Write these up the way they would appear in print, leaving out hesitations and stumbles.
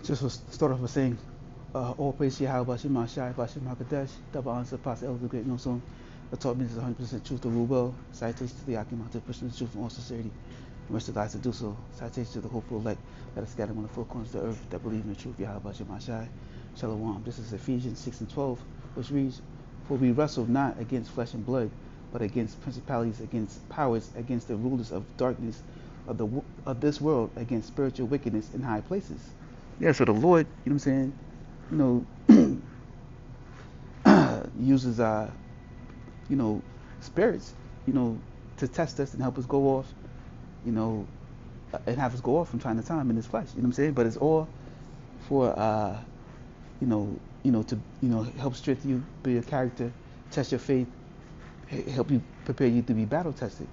Just to start off with saying, all praise to Yahweh Hashem Shai Hashem HaKadosh, double honor past the elder great no son, that taught me this 100% truth to rule well, citation to the Akim, to push the truth in all sincerity, and rest of the lives to do so, citation to the hopeful elect that are scattered on the four corners of the earth that believe in the truth, Yahweh Hashem Shai, Shalom. This is Ephesians 6 and 12, which reads, for we wrestle not against flesh and blood, but against principalities, against powers, against the rulers of darkness of this world, against spiritual wickedness in high places. Yeah, so the Lord, you know what I'm saying, uses spirits, to test us and help us go off, you know, and have us go off from time to time in this flesh. You know what I'm saying? But it's all for to help strengthen you, build your character, test your faith, help you prepare you to be battle tested.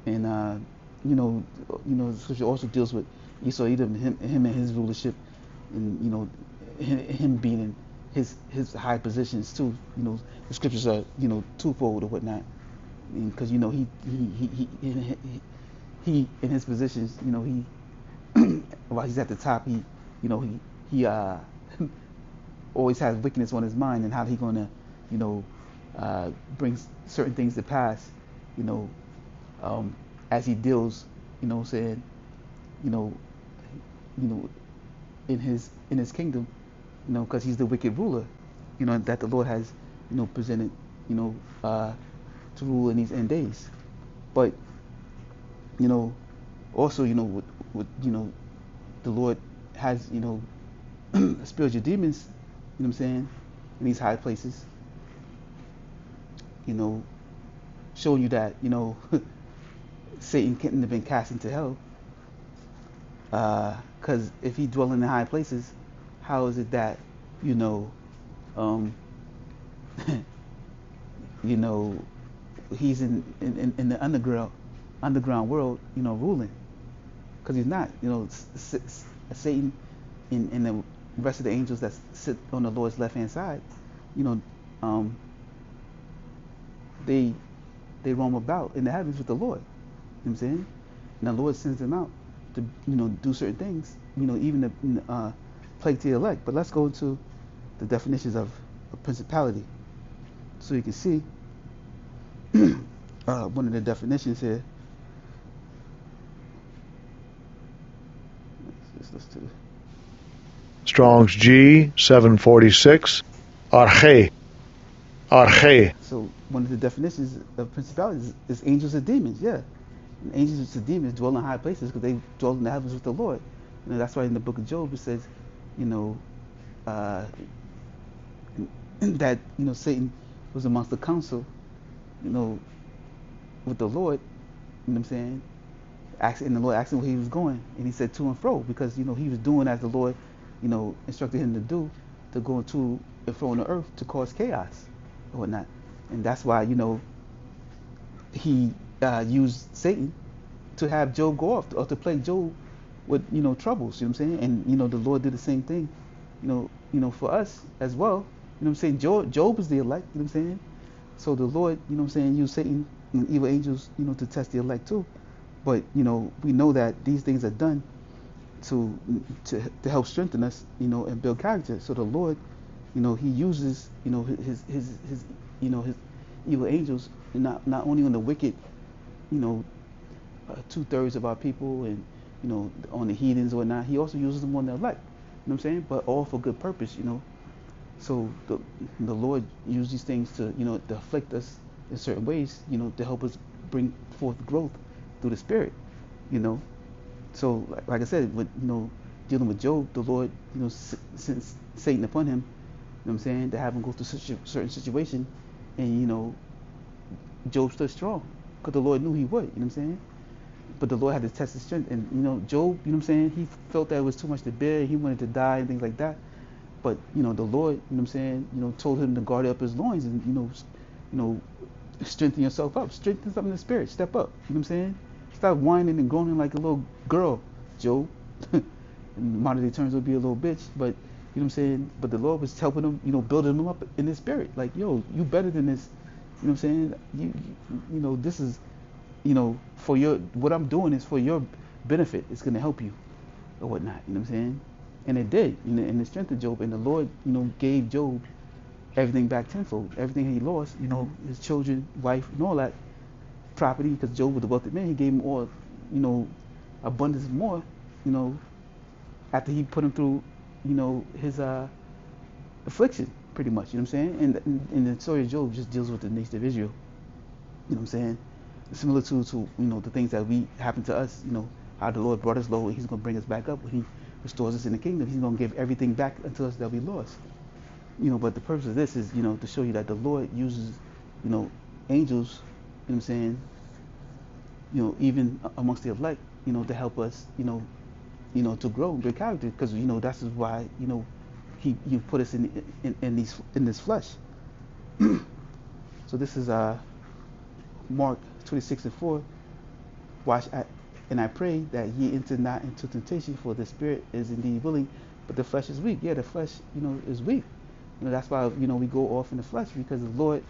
And the scripture also deals with Esau, Edom, him and his rulership, and him being in his high positions too. The scriptures are twofold or whatnot, because he in his positions, he while he's at the top, he always has wickedness on his mind, and how he gonna bring certain things to pass, as he deals, you know, in his kingdom, because he's the wicked ruler, that the Lord has, presented, to rule in these end days. But, also, the Lord has, spiritual demons, in these high places, showing you that, Satan couldn't have been cast into hell. Because if he dwell in the high places, how is it that, um, he's in the underground world, ruling? Because he's not, Satan and the rest of the angels that sit on the Lord's left hand side, they roam about in the heavens with the Lord. You know what I'm saying? And the Lord sends them out to do certain things, even the plague to the elect. But let's go into the definitions of a principality, so you can see one of the definitions here. Let's listen to this. Strong's G 746, arche. So one of the definitions of principalities is angels and demons. Yeah, and angels and demons dwell in high places because they dwell in the heavens with the Lord. That's why in the book of Job it says, that Satan was amongst the council, with the Lord. You know what I'm saying? And the Lord asked him where he was going, and he said to and fro, because he was doing as the Lord, instructed him to do, to go to and fro on the earth to cause chaos or whatnot. And that's why he used Satan to have Job go off, or to plague Job with troubles. You know what I'm saying? And the Lord did the same thing, for us as well. You know what I'm saying? Job is the elect. You know what I'm saying? So the Lord, used Satan and evil angels, to test the elect too. But we know that these things are done to help strengthen us, and build character. So the Lord, he uses his evil angels, not only on the wicked, 2/3 of our people, and on the heathens or whatnot. He also uses them on the elect. You know what I'm saying? But all for good purpose. So the Lord used these things to to afflict us in certain ways, to help us bring forth growth through the Spirit. So like I said, with dealing with Job, the Lord sent Satan upon him. You know what I'm saying? To have him go through such a certain situation, and Job stood strong because the Lord knew he would. You know what I'm saying? But the Lord had to test his strength, and Job, you know what I'm saying, he felt that it was too much to bear. He wanted to die and things like that. But the Lord, you know what I'm saying, told him to guard up his loins and strengthen yourself up, strengthen something in the spirit, step up. You know what I'm saying? Stop whining and groaning like a little girl, Job. In modern day terms, would be a little bitch, but you know what I'm saying. But the Lord was helping him, building him up in his spirit. Like, yo, you better than this. You know what I'm saying? This is, for your, what I'm doing is for your benefit. It's gonna help you. or whatnot. You know what I'm saying? And it did, you know, and it strengthened Job. And the Lord, you know, gave Job everything back tenfold. Everything he lost, you know, his children, wife, and all that property, because Job was a wealthy man. He gave him all, you know, abundance more, you know, after he put him through, you know, his affliction, pretty much. You know what I'm saying? And the story of Job just deals with the nation of Israel. You know what I'm saying? Similar to you know, the things that we happen to us. You know, how the Lord brought us low, and He's going to bring us back up when He restores us in the kingdom. He's going to give everything back unto us that we lost. You know, but the purpose of this is, you know, to show you that the Lord uses, you know, angels. You know what I'm saying? You know, even amongst the elect, you know, to help us, you know, to grow and build character, because you know that's why, you know, He put us in this flesh. So this is Mark 26:4. And I pray that ye enter not into temptation, for the spirit is indeed willing, but the flesh is weak. Yeah, the flesh, you know, is weak. You know, that's why, you know, we go off in the flesh, because the Lord,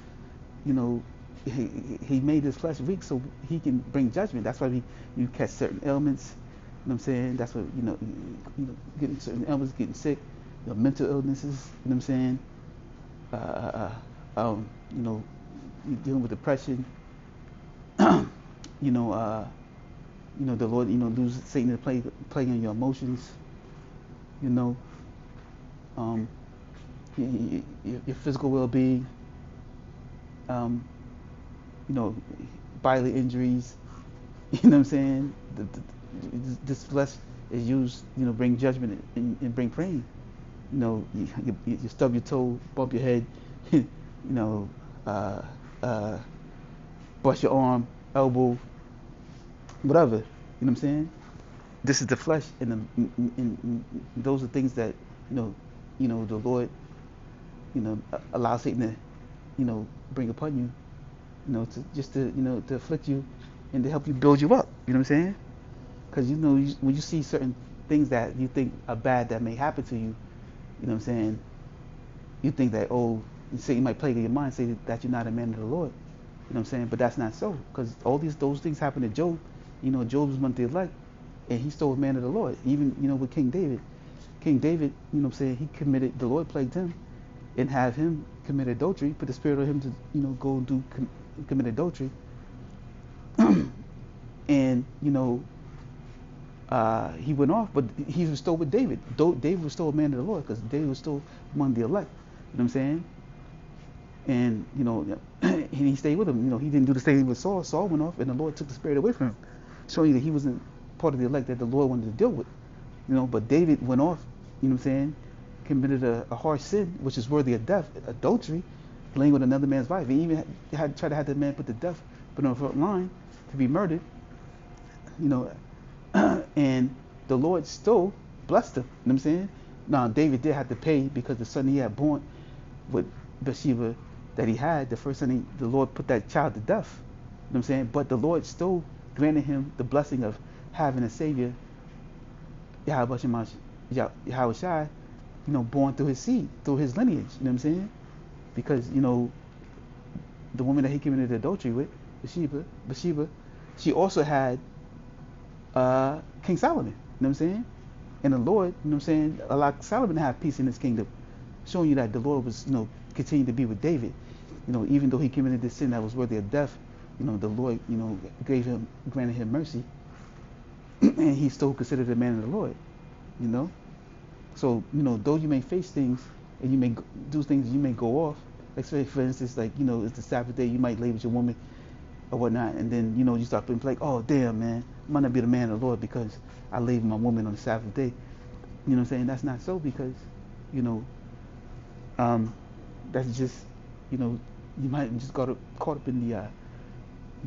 you know, he made his flesh weak so he can bring judgment. That's why you catch certain ailments. You know what I'm saying? That's what, you know, getting certain ailments, getting sick, you know, mental illnesses. You know what I'm saying? You know, dealing with depression. You know, the Lord, you know, lose Satan to play on your emotions. You know, your physical well-being. You know, bodily injuries. You know what I'm saying? This flesh is used, you know, bring judgment and bring pain. You know, you stub your toe, bump your head. You know, bust your arm, elbow, whatever. You know what I'm saying? This is the flesh, and those are things that, you know, the Lord, you know, allow Satan to, you know, bring upon you, you know, to afflict you and to help you build you up. You know what I'm saying? Because, you know, when you see certain things that you think are bad that may happen to you, you know what I'm saying? You think that, oh, Satan might plague in your mind, say that you're not a man of the Lord. You know what I'm saying? But that's not so, because those things happened to Job. You know, Job was one of the elect, and he still was a man of the Lord. Even, you know, with King David. King David, you know what I'm saying, the Lord plagued him and have him commit adultery, put the spirit on him to, you know, go and commit adultery. And, you know, he went off, but he was still with David. David was still a man of the Lord, because David was still among the elect. You know what I'm saying? And, you know, and he stayed with him. You know, he didn't do the same thing with Saul. Saul went off, and the Lord took the spirit away from him, showing you that he wasn't part of the elect that the Lord wanted to deal with. You know, but David went off, you know what I'm saying, committed a harsh sin, which is worthy of death, adultery, laying with another man's wife. He even tried to have the man put to death, put on the front line to be murdered. You know, and the Lord still blessed him. You know what I'm saying? Now, David did have to pay, because the son he had born with Bathsheba that he had, the first son, the Lord put that child to death. You know what I'm saying? But the Lord still granted him the blessing of having a Savior, Yahweh Shai, you know, born through his seed, through his lineage. You know what I'm saying? Because, you know, the woman that he committed adultery with, Bathsheba, she also had King Solomon. You know what I'm saying? And the Lord, you know what I'm saying, allowed Solomon to have peace in his kingdom, showing you that the Lord was, you know, continuing to be with David. You know, even though he committed this sin that was worthy of death, you know, the Lord, you know, granted him mercy, and he's still considered a man of the Lord. You know, so, you know, though you may face things and you may do things, you may go off. Like, say, for instance, like, you know, it's the Sabbath day, you might lay with your woman or whatnot, and then, you know, you start being like, oh damn, man, I might not be the man of the Lord because I lay with my woman on the Sabbath day. You know what I'm saying? That's not so, because, you know, that's just, you know, you might just got caught up in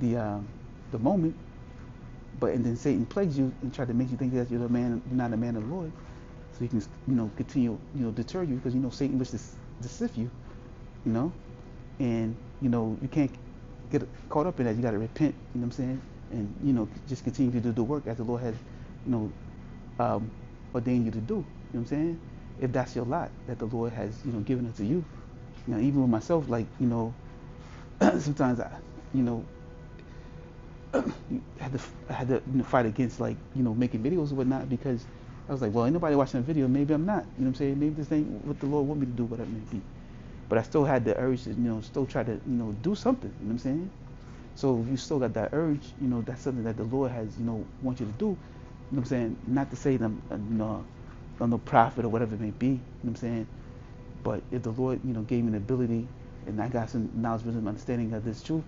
the moment, but and then Satan plagues you and try to make you think that you're not a man of the Lord, so he can, you know, continue, you know, deter you, because, you know, Satan wishes to sift you, you know, and, you know, you can't get caught up in that. You got to repent. You know what I'm saying? And, you know, just continue to do the work as the Lord has, you know, ordained you to do. You know what I'm saying? If that's your lot that the Lord has, you know, given it to you. You know, even with myself, like, you know, sometimes I, you know, I had to you know, fight against, like, you know, making videos or whatnot, because, I was like, well, ain't nobody watching the video. Maybe I'm not. You know what I'm saying? Maybe this ain't what the Lord want me to do, whatever it may be. But I still had the urge to, still try to, do something. You know what I'm saying? So if you still got that urge, that's something that the Lord has, want you to do. You know what I'm saying? Not to say that I'm no prophet or whatever it may be. You know what I'm saying? But if the Lord, gave me the ability and I got some knowledge, wisdom, understanding of this truth,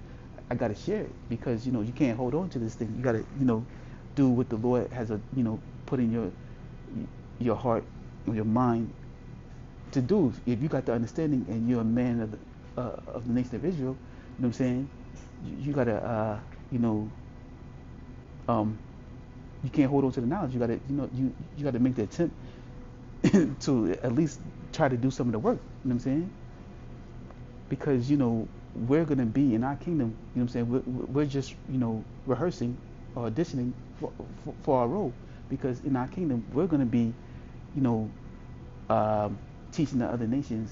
I got to share it because, you can't hold on to this thing. You got to, do what the Lord has, put in your heart or your mind to do. If you got the understanding and you're a man of the nation of Israel, you know what I'm saying? You gotta, you can't hold on to the knowledge. You gotta, you gotta make the attempt to at least try to do some of the work. You know what I'm saying? Because we're gonna be in our kingdom. You know what I'm saying? We're just rehearsing or auditioning for our role. Because in our kingdom, we're gonna be, teaching the other nations,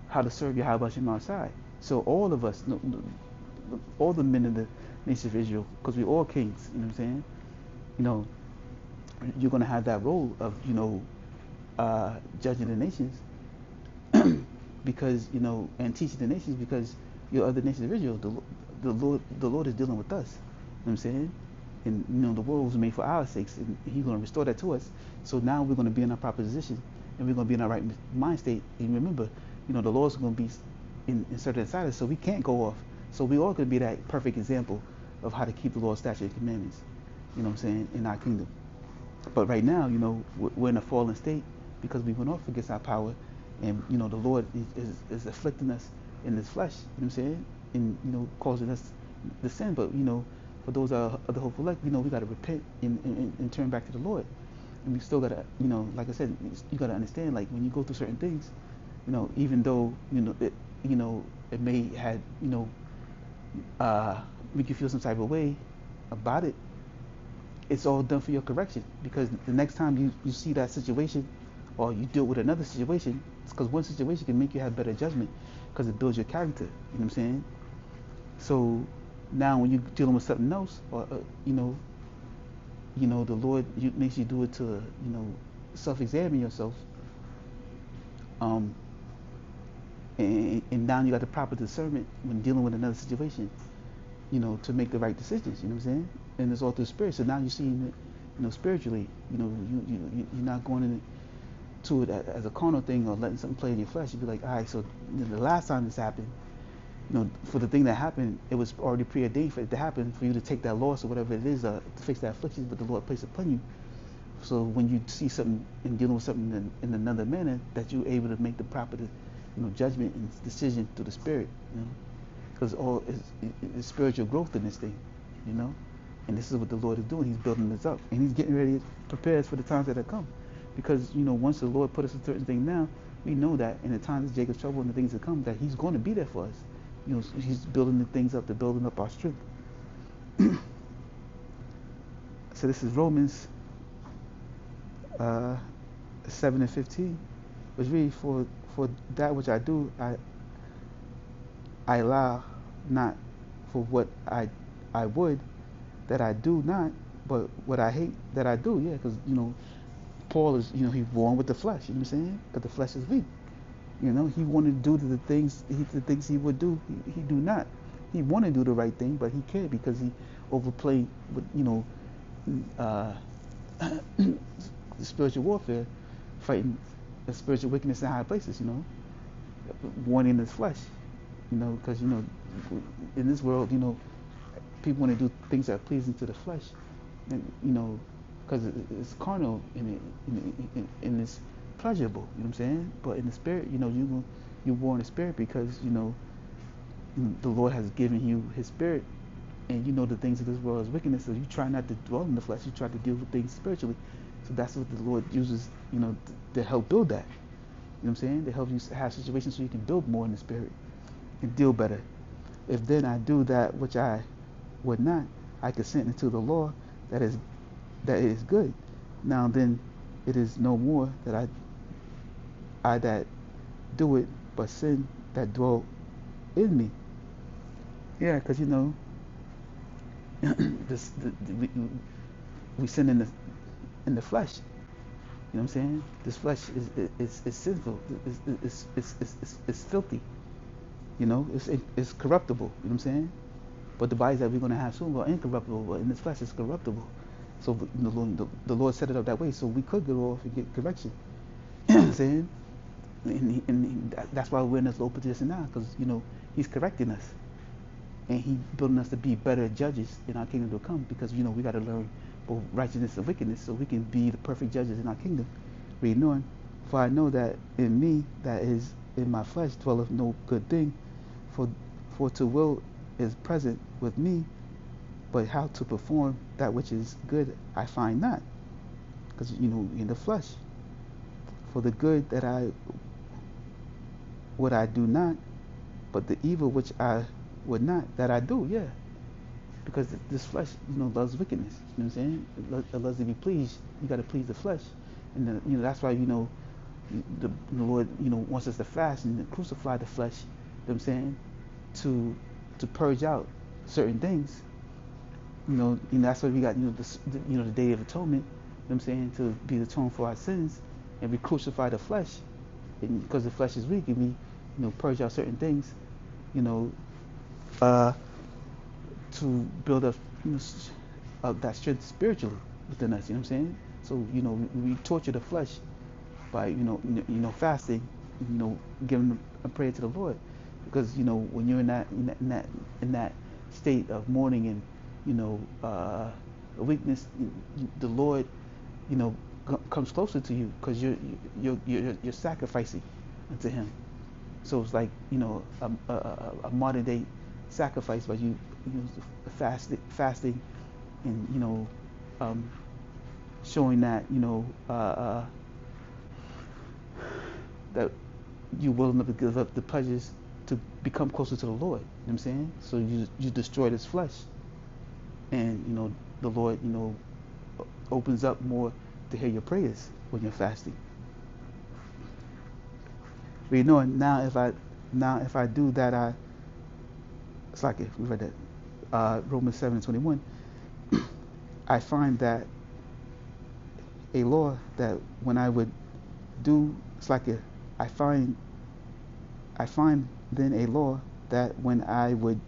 how to serve Yahweh Shem outside. So all of us, all the men of the nation of Israel, because we're all kings, you know what I'm saying? You're going to have that role of, judging the nations because, and teaching the nations because you're other nations of Israel. The Lord is dealing with us, you know what I'm saying? And, the world was made for our sakes, and He's going to restore that to us. So now we're going to be in our proper position, and we're going to be in our right mind state. And remember, the Lord's going to be inserted inside us, so we can't go off. So we all going to be that perfect example of how to keep the Lord's statutes and commandments, you know what I'm saying, in our kingdom. But right now, we're in a fallen state because we went off against our power, and, the Lord is afflicting us in this flesh, you know what I'm saying, and, causing us the sin. But, for those of the hopeful elect, we got to repent and turn back to the Lord. And we still got to, like I said, you got to understand, like, when you go through certain things, even though, it may have, make you feel some type of way about it, it's all done for your correction. Because the next time you see that situation or you deal with another situation, it's because one situation can make you have better judgment because it builds your character, you know what I'm saying? So now when you're dealing with something else, or, the Lord makes you do it to, self-examine yourself. And now you got the proper discernment when dealing with another situation, to make the right decisions, you know what I'm saying? And it's all through spirit. So now you're seeing it, spiritually, you're not going into it as a carnal thing or letting something play in your flesh. You'd be like, all right, so the last time this happened, for the thing that happened, it was already preordained for it to happen, for you to take that loss or whatever it is to fix that affliction, but the Lord placed upon you. So when you see something and dealing with something in another manner, that you're able to make the proper, judgment and decision through the Spirit, because all is spiritual growth in this thing, and this is what the Lord is doing. He's building this up, and He's getting ready to prepare us for the times that are come. Because once the Lord put us in certain things now, we know that in the times of Jacob's trouble and the things that come, that He's going to be there for us. He's building the things up, to building up our strength. So this is Romans 7:15, which reads, for that which I do, I allow not, for what I would that I do not, but what I hate that I do. Yeah, because Paul is, he's born with the flesh. You know what I'm saying? Because the flesh is weak. He wanted to do the things he would do. He do not. He want to do the right thing, but he can't because he overplayed with the spiritual warfare, fighting the spiritual wickedness in high places. Wanting his flesh. Because in this world, people want to do things that are pleasing to the flesh, and because it's carnal and it's pleasurable. You know what I'm saying? But in the spirit, you're born in the spirit because the Lord has given you His Spirit, and the things of this world is wickedness. So you try not to dwell in the flesh. You try to deal with things spiritually. So that's what the Lord uses, to help build that. You know what I'm saying? To help you have situations so you can build more in the spirit and deal better. If then I do that which I would not, I consent into the law that is good. Now then, it is no more that I that do it, but sin that dwell in me. Yeah, because we sin in in the flesh. You know what I'm saying? This flesh is sinful. It's filthy. You know, it's corruptible. You know what I'm saying? But the bodies that we're going to have soon are incorruptible. But in this flesh, it's corruptible. So the Lord set it up that way so we could go off and get correction. You know what I'm saying? And that's why we're in this low position now, because you know He's correcting us, and He's building us to be better judges in our kingdom to come. Because you know we got to learn both righteousness and wickedness, so we can be the perfect judges in our kingdom. Reading on, for I know that in me, that is in my flesh, dwelleth no good thing. For to will is present with me, but how to perform that which is good I find not. Because you know in the flesh, for the good that I do not, but the evil which I would not, that I do. Yeah, because this flesh, you know, loves wickedness. You know what I'm saying? It loves to be pleased. You got to please the flesh, and then, you know that's why you know the Lord, you know, wants us to fast and to crucify the flesh. You know what I'm saying? To purge out certain things. You know that's why we got the Day of Atonement. You know what I'm saying? To be atoned for our sins, and we crucify the flesh, and because the flesh is weak, and we purge out certain things. You know, to build up that strength spiritually within us. You know what I'm saying? So you know we torture the flesh by fasting, giving a prayer to the Lord, because you know when you're in that state of mourning and weakness, the Lord comes closer to you because you're sacrificing unto Him. So it's like a modern day sacrifice by you fasting and showing that that you're willing to give up the pleasures to become closer to the Lord. You know what I'm saying? So you destroy this flesh, and the Lord opens up more to hear your prayers when you're fasting. But now if I do that, it's like if we read that Romans 7:21, I find that a law that when I would do, it's like I find then a law that when I would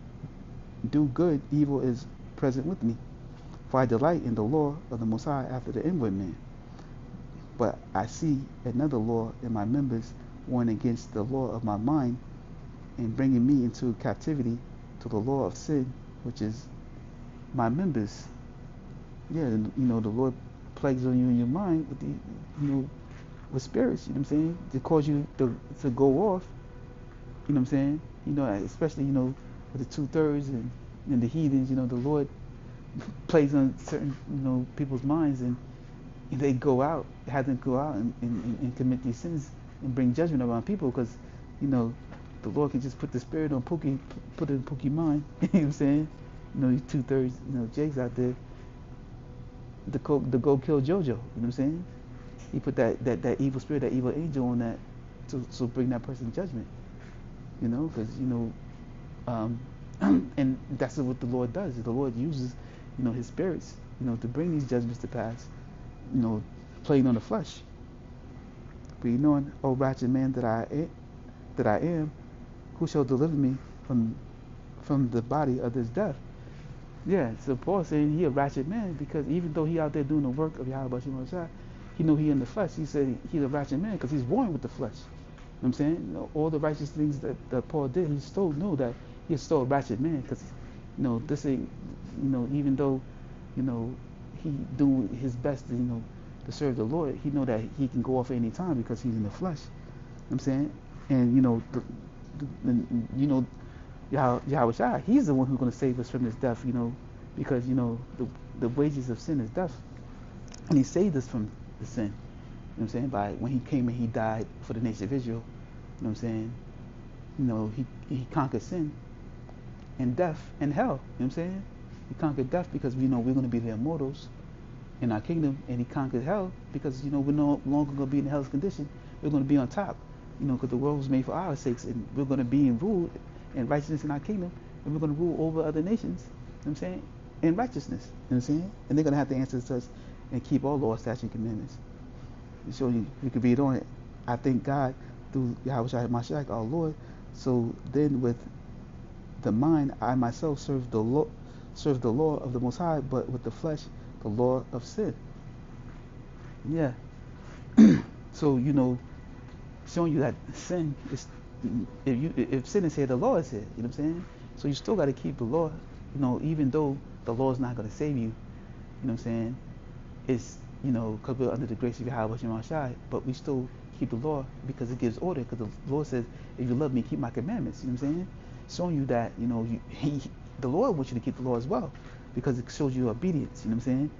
do good, evil is present with me. For I delight in the law of the Most High after the inward man. But I see another law in my members, warring against the law of my mind, and bringing me into captivity to the law of sin, which is my members. Yeah, the Lord plagues on you in your mind with with spirits. You know what I'm saying? To cause you to go off. You know what I'm saying? Especially with the 2/3 and the heathens. The Lord plays on certain people's minds, and they have them go out and commit these sins and bring judgment around people, because the Lord can just put the spirit on Pookie, put it in Pookie's mind. You know what I'm saying? These 2/3 Jakes out there to go kill JoJo. You know what I'm saying? He put that evil spirit, that evil angel on that to bring that person judgment. Because and that's what the Lord does. The Lord uses His spirits to bring these judgments to pass. Playing on the flesh. But O wretched man that I am, who shall deliver me from the body of this death? Yeah, so Paul's saying he a ratchet man, because even though he out there doing the work of Yahweh Shem Shai, he know he in the flesh. He said he's a ratchet man because he's born with the flesh. You know what I'm saying? All the righteous things that Paul did, he still knew that he's still a ratchet man, because this ain't even though he do his best to to serve the Lord, he know that he can go off at any time because he's in the flesh. You know what I'm saying? And Yahweh Shai, he's the one who's going to save us from this death, because the wages of sin is death, and he saved us from the sin. You know what I'm saying? By when he came and he died for the nation of Israel. You know what I'm saying? He conquered sin and death and hell. You know what I'm saying? He conquered death because we're going to be the immortals in our kingdom, and he conquered hell because we're no longer going to be in hell's condition. We're going to be on top, because the world was made for our sakes, and we're going to be ruled in righteousness in our kingdom, and we're going to rule over other nations. You know what I'm saying? In righteousness. You know what I'm saying? And they're going to have to answer to us and keep all law, statutes, and commandments. So you can read on it. I thank God through Yahweh Shai Mashiach, our Lord. So then with the mind, I myself serve the law of the Most High, but with the flesh, the law of sin. Yeah. So showing you that sin is, if sin is here, the law is here. You know what I'm saying? So you still got to keep the law. Even though the law is not going to save you. You know what I'm saying? It's because we're under the grace of Yahweh Shai, but we still keep the law because it gives order. Because the Lord says, if you love me, keep my commandments. You know what I'm saying? Showing you that the Lord wants you to keep the law as well, because it shows you obedience. You know what I'm saying?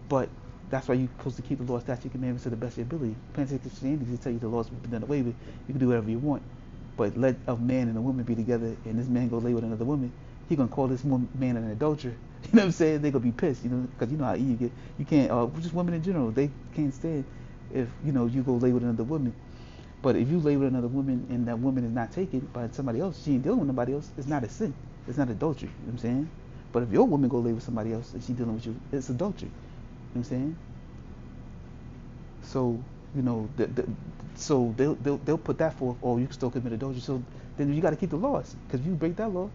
But that's why you're supposed to keep the law, statute, commandments to the best of your ability. Pentateuch Christianity, they tell you the law's been done away with. You can do whatever you want. But let a man and a woman be together, and this man go lay with another woman. He gonna call this man an adulterer. You know what I'm saying? They gonna be pissed. Because you know how Eve get. You can't. Just women in general, they can't stand if you go lay with another woman. But if you lay with another woman and that woman is not taken by somebody else, she ain't dealing with nobody else. It's not a sin. It's not adultery. You know what I'm saying? But if your woman go lay with somebody else and she dealing with you, it's adultery. You know what I'm saying? So so they'll put that forth. Oh, you can still commit adultery. So then you got to keep the laws, because if you break that law,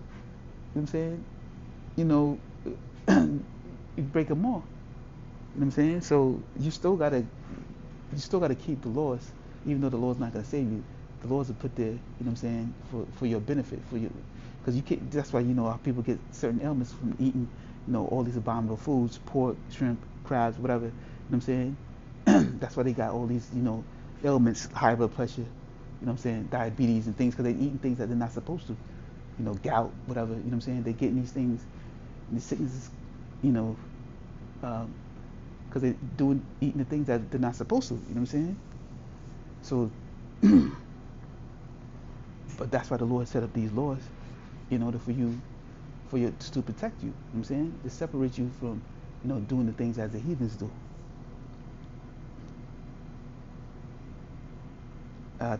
you know what I'm saying? You break them all. You know what I'm saying? So you still gotta keep the laws, even though the law's not gonna save you. The laws are put there, you know what I'm saying, for your benefit, because you can't. That's why how people get certain ailments from eating, all these abominable foods, pork, shrimp, crabs, whatever. You know what I'm saying? That's why they got all these, ailments, high blood pressure, what I'm saying, diabetes and things, because they're eating things that they're not supposed to. Gout, whatever, you know what I'm saying? They're getting these things, these sicknesses, because they're eating the things that they're not supposed to, you know what I'm saying? So, but that's why the Lord set up these laws, in order to protect you, you know what I'm saying? To separate you from, doing the things as the heathens do.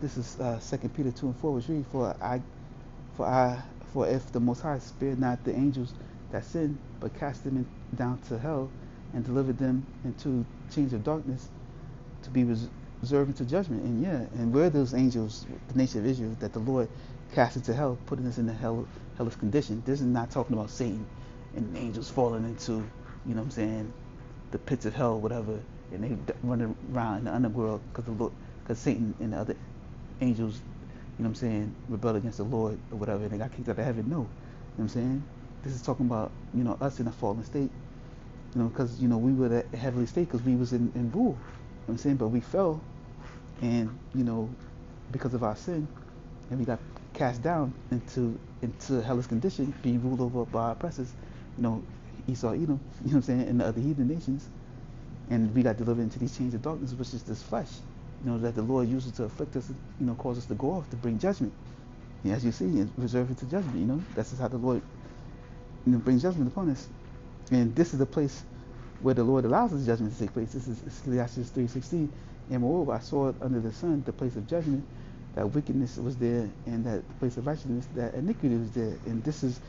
This is 2 Peter 2:4, which reads, For if the Most High spared not the angels that sinned, but cast them down to hell, and delivered them into chains of darkness, to be reserved into judgment. And where are those angels, the nation of Israel, that the Lord cast into hell, putting us in the hellish condition? This is not talking about Satan and angels falling into, what I'm saying, the pits of hell, whatever, and they running around in the underworld because Satan and the other angels, what I'm saying, rebelled against the Lord or whatever, and they got kicked out of heaven. No, you know what I'm saying? This is talking about, us in a fallen state, because, we were the heavenly state because we was in rule, you know what I'm saying? But we fell, and, because of our sin, and we got cast down into hellish condition, being ruled over by our oppressors, Esau, Edom, you know what I'm saying, and the other heathen nations. And we got delivered into these chains of darkness, which is this flesh, that the Lord uses to afflict us, cause us to go off, to bring judgment. And as you see, it's reserved into judgment, That's just how the Lord, brings judgment upon us. And this is the place where the Lord allows His judgment to take place. This is Ecclesiastes 3:16. And moreover, I saw under the sun the place of judgment, that wickedness was there, and that the place of righteousness, that iniquity was there. And this is,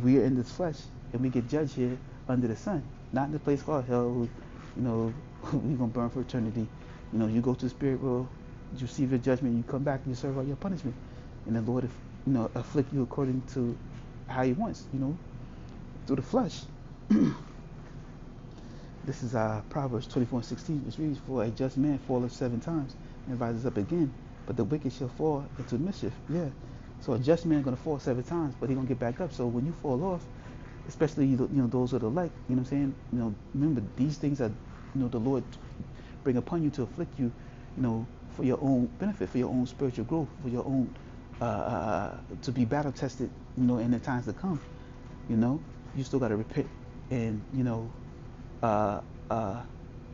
we are in this flesh, and we get judged here under the sun, not in the place called hell. We're gonna burn for eternity. You go to the spirit world, you receive your judgment, you come back, and you serve all your punishment, and the Lord, afflict you according to how He wants, through the flesh. This is Proverbs 24:16, which reads, For a just man falleth 7 times and rises up again, but the wicked shall fall into mischief. Yeah. So a just man gonna fall 7 times, but he gonna get back up. So when you fall off, especially those that are like, you know what I'm saying, remember these things are, the Lord bring upon you to afflict you, for your own benefit, for your own spiritual growth, for your own to be battle tested, in the times to come. You still gotta repent and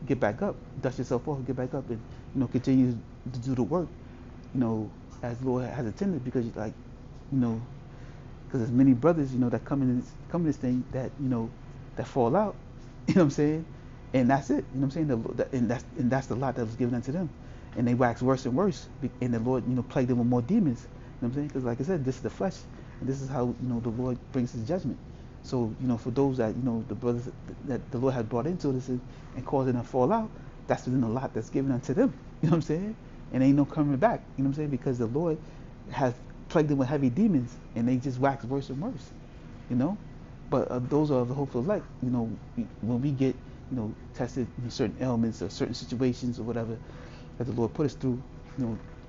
get back up, dust yourself off, get back up, and continue to do the work, as the Lord has intended, because because there's many brothers, that come in this thing that that fall out, you know what I'm saying, and that's it, you know what I'm saying, and that's the lot that was given unto them, and they wax worse and worse, and the Lord plagued them with more demons, you know what I'm saying, because like I said, this is the flesh, and this is how the Lord brings His judgment, So, for those that, the brothers that the Lord had brought into this and causing them to fall out, that's within the lot that's given unto them. You know what I'm saying? And ain't no coming back. You know what I'm saying? Because the Lord has plagued them with heavy demons, and they just wax worse and worse. You know? But those are the hopeful elect. When we get, tested in certain ailments or certain situations or whatever that the Lord put us through,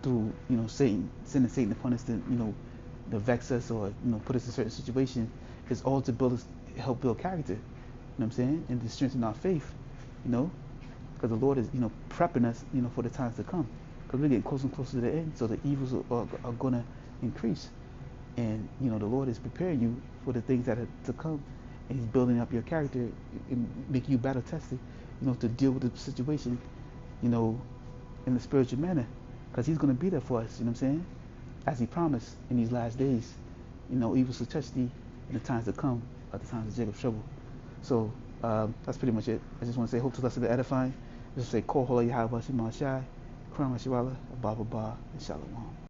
through, Satan, sending Satan upon us to, to vex us or, put us in certain situations, is all to build us, help build character. You know what I'm saying? And to strengthen our faith, because the Lord is, prepping us, for the times to come. Because we're getting closer and closer to the end, so the evils are going to increase. And, the Lord is preparing you for the things that are to come. And He's building up your character and making you battle tested, to deal with the situation, in the spiritual manner. Because He's going to be there for us, you know what I'm saying? As He promised in these last days, evil shall touch thee in the times to come, at the times of Jacob's trouble. So that's pretty much it. I just want to say, hope to lesson the edifying. Just say, Kol Hola Yahweh Shema Shai, Kram Hashirala, Abba Ba, and Shalom.